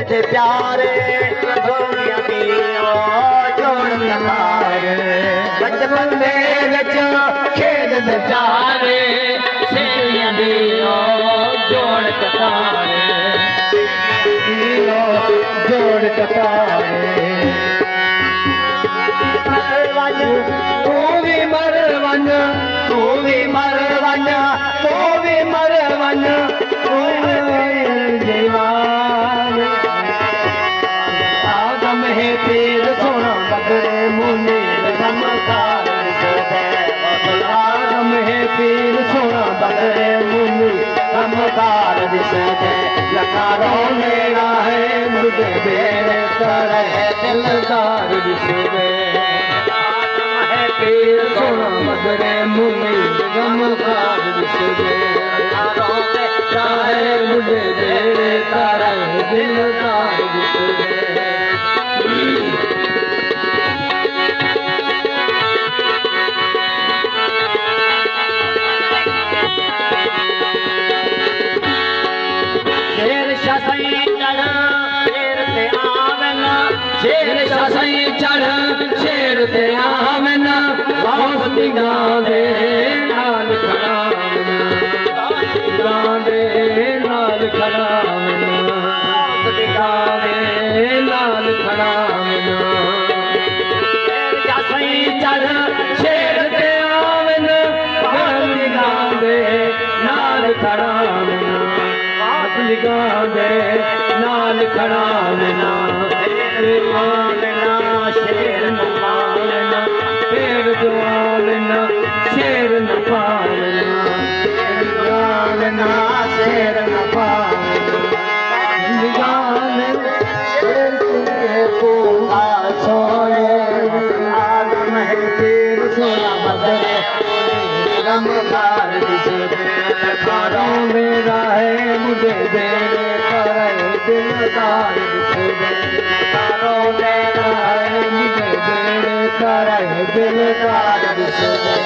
ते प्यारे जोगियां दी जोड़ कतार बचपन दे विच खेड दे प्यारे सेवियां दी जोड़ कतार जोड़ कतार तू भी मर वन तू भी मर वन तू भी मर वन जीवान आदम है पीर सोना बगड़े मुनि नमकार आदम है पीर सोना बगड़े मुनि नमकार दिसते लकारों मेरा है मुझे बेरे तरह दिलदार दिसते पीर सोना बगड़े मुनि नमकार दिसते लकारों मेरा है मुझे बेरे तरह दिलदार दिसते शेर शाही चढ़ शेर ते आवन बहुत दिगांदे नाल खड़ावन गांदे नाल खड़ावन बहुत दिगांदे नाल खड़ावन शेर शाही चढ़ शेर ते आवन बहुत दिगांदे नाल खड़ावन गांदे नाल खड़ावना पालना शेर न पालना शेर पालना शेर न पालना पालना शेर न पालना शेर तुझे पूरा सोए आदम है पीर सोना बदले गमकार लकारों मेरा है मुझे बेरे तरह दिलदार दिसदे लकारों मेरा है मुझे बेरे तरह दिलदार दिसदे